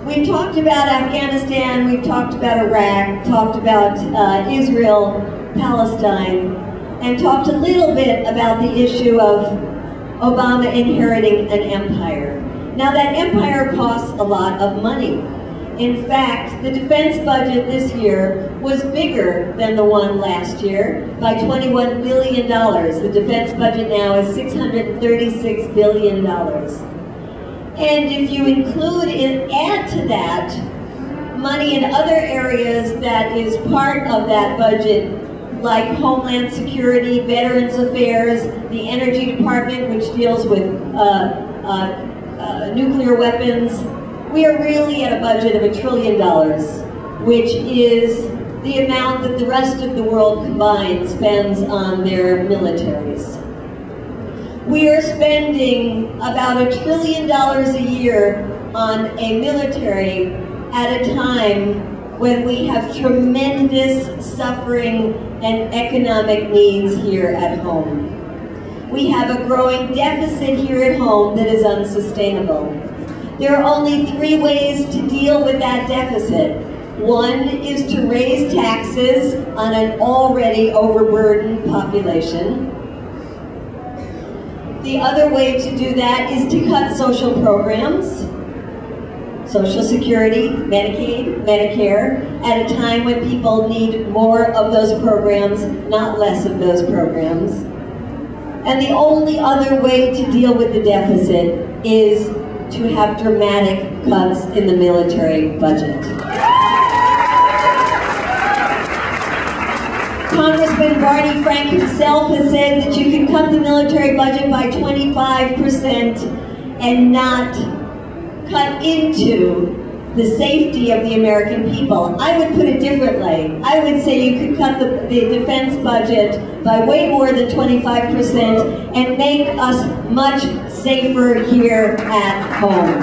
We've talked about Afghanistan, we've talked about Iraq, talked about Israel, Palestine, and talked a little bit about the issue of Obama inheriting an empire. Now that empire costs a lot of money. In fact, the defense budget this year was bigger than the one last year by $21 billion. The defense budget now is $636 billion. And if you include and add to that money in other areas that is part of that budget, like Homeland Security, Veterans Affairs, the Energy Department, which deals with nuclear weapons, we are really at a budget of $1 trillion, which is the amount that the rest of the world combined spends on their militaries. We are spending about $1 trillion a year on a military at a time when we have tremendous suffering and economic needs here at home. We have a growing deficit here at home that is unsustainable. There are only 3 ways to deal with that deficit. One is to raise taxes on an already overburdened population. The other way to do that is to cut social programs, Social Security, Medicaid, Medicare, at a time when people need more of those programs, not less of those programs. And the only other way to deal with the deficit is to have dramatic cuts in the military budget. Congressman Barney Frank himself has said that you can cut the military budget by 25% and not cut into the safety of the American people. I would put it differently. I would say you could cut the defense budget by way more than 25% and make us much safer here at home.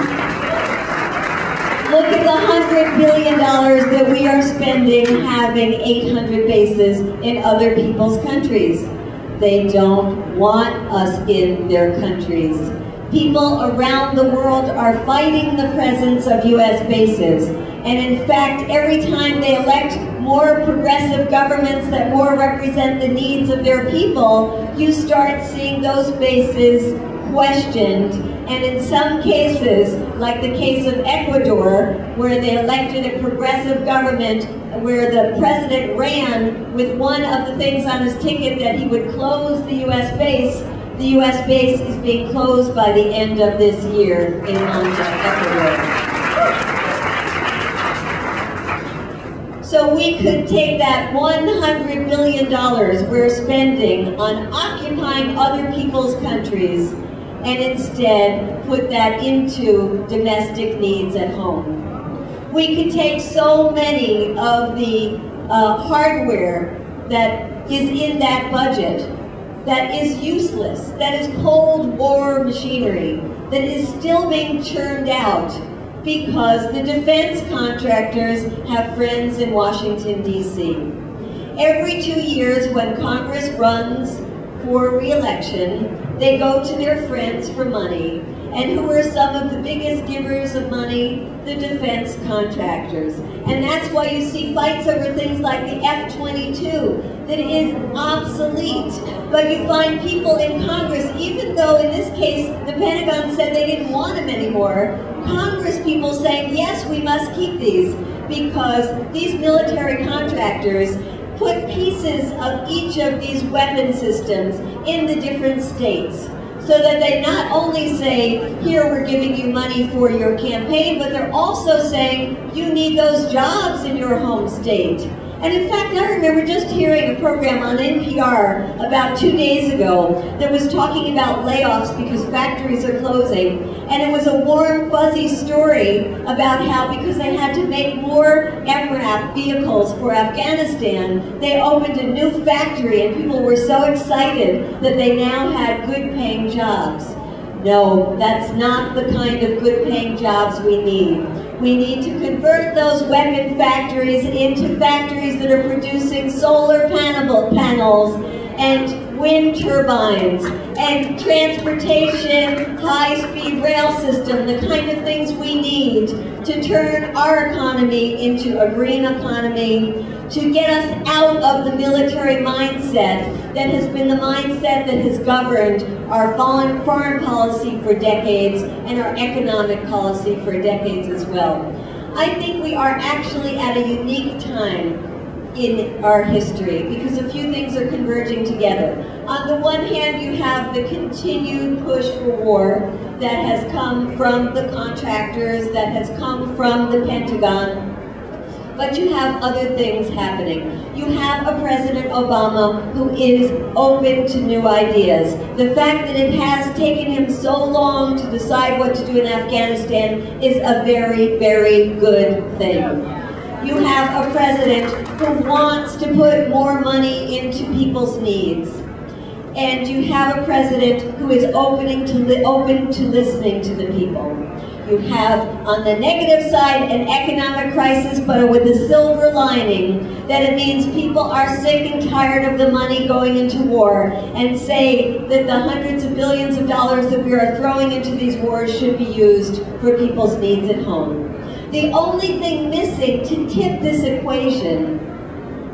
Look at the $100 billion that we are spending having 800 bases in other people's countries. They don't want us in their countries. People around the world are fighting the presence of U.S. bases. And in fact, every time they elect more progressive governments that more represent the needs of their people, you start seeing those bases questioned. And in some cases, like the case of Ecuador, where they elected a progressive government, where the president ran with one of the things on his ticket that he would close the U.S. base, the U.S. base is being closed by the end of this year in Ecuador. So we could take that $100 billion we're spending on occupying other people's countries and instead put that into domestic needs at home. We could take so many of the hardware that is in that budget that is useless, that is Cold War machinery, that is still being churned out because the defense contractors have friends in Washington, D.C. Every 2 years when Congress runs for re-election, they go to their friends for money. And who are some of the biggest givers of money? The defense contractors. And that's why you see fights over things like the F-22 that is obsolete. But you find people in Congress, even though in this case the Pentagon said they didn't want them anymore, Congress people saying, yes, we must keep these, because these military contractors put pieces of each of these weapon systems in the different states, so that they not only say, here, we're giving you money for your campaign, but they're also saying, you need those jobs in your home state. And in fact, I remember just hearing a program on NPR about 2 days ago that was talking about layoffs because factories are closing. And it was a warm, fuzzy story about how, because they had to make more MRAP vehicles for Afghanistan, they opened a new factory and people were so excited that they now had good-paying jobs. No, that's not the kind of good-paying jobs we need. We need to convert those weapon factories into factories that are producing solar panels and wind turbines, and transportation, high-speed rail system, the kind of things we need to turn our economy into a green economy, to get us out of the military mindset that has been the mindset that has governed our foreign policy for decades and our economic policy for decades as well. I think we are actually at a unique time in our history because a few things are converging together. On the one hand, you have the continued push for war that has come from the contractors, that has come from the Pentagon, but you have other things happening. You have a President Obama who is open to new ideas. The fact that it has taken him so long to decide what to do in Afghanistan is a very, very good thing. You have a president who wants to put more money into people's needs. And you have a president who is open to listening to the people. You have, on the negative side, an economic crisis, but with a silver lining, that it means people are sick and tired of the money going into war, and say that the hundreds of billions of dollars that we are throwing into these wars should be used for people's needs at home. The only thing missing to tip this equation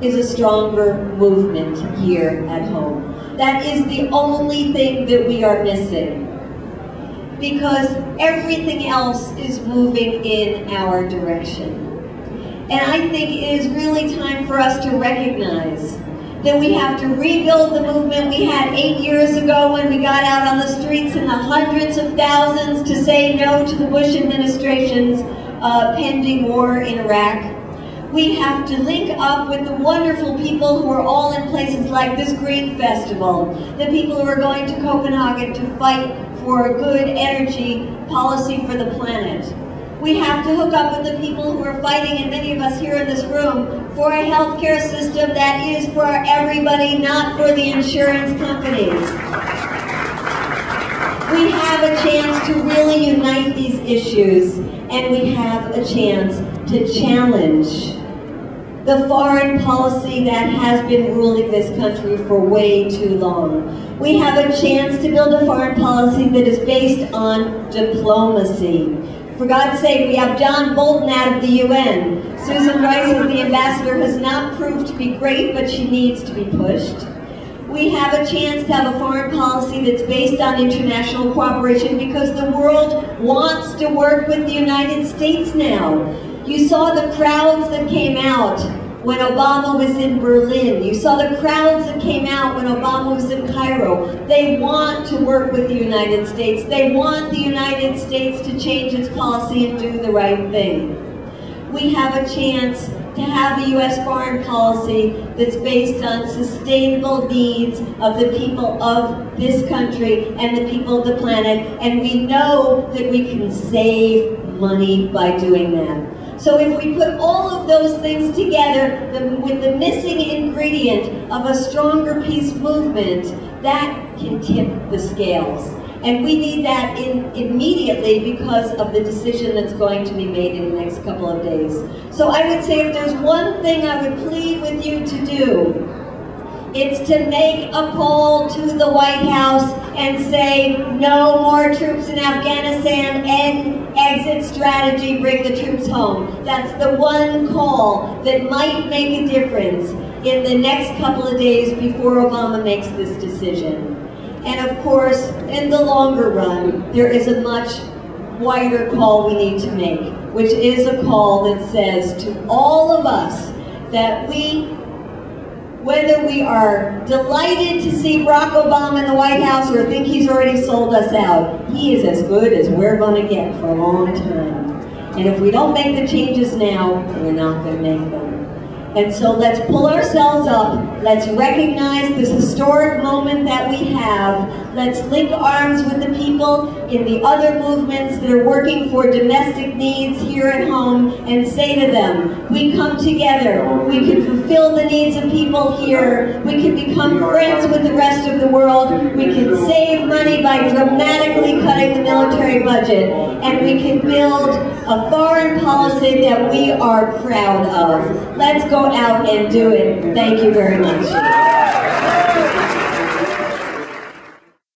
is a stronger movement here at home. That is the only thing that we are missing, because everything else is moving in our direction. And I think it is really time for us to recognize that we have to rebuild the movement we had 8 years ago when we got out on the streets in the hundreds of thousands to say no to the Bush administration's pending war in Iraq. We have to link up with the wonderful people who are all in places like this Green Festival, the people who are going to Copenhagen to fight for a good energy policy for the planet. We have to hook up with the people who are fighting, and many of us here in this room, for a healthcare system that is for everybody, not for the insurance companies. We have a chance to really unite these issues, and we have a chance to challenge the foreign policy that has been ruling this country for way too long. We have a chance to build a foreign policy that is based on diplomacy. For God's sake, we have John Bolton out of the UN. Susan Rice as the ambassador has not proved to be great, but she needs to be pushed. We have a chance to have a foreign policy that's based on international cooperation because the world wants to work with the United States now. You saw the crowds that came out when Obama was in Berlin. You saw the crowds that came out when Obama was in Cairo. They want to work with the United States. They want the United States to change its policy and do the right thing. We have a chance to have a U.S. foreign policy that's based on sustainable needs of the people of this country and the people of the planet, and we know that we can save money by doing that. So if we put all of those things together with the missing ingredient of a stronger peace movement, that can tip the scales. And we need that immediately because of the decision that's going to be made in the next couple of days. So I would say if there's one thing I would plead with you to do, it's to make a call to the White House and say no more troops in Afghanistan, and exit strategy, bring the troops home. That's the one call that might make a difference in the next couple of days before Obama makes this decision. And of course, in the longer run, there is a much wider call we need to make, which is a call that says to all of us that whether we are delighted to see Barack Obama in the White House or think he's already sold us out, he is as good as we're going to get for a long time. And if we don't make the changes now, we're not going to make them. And so let's pull ourselves up, let's recognize this historic moment that we have, let's link arms with the people in the other movements that are working for domestic needs here at home and say to them, we come together, we can fulfill the needs of people here, we can become friends with the rest of the world, we can save money by dramatically cutting the military budget, and we can build a foreign policy that we are proud of. Let's go out and do it. Thank you very much.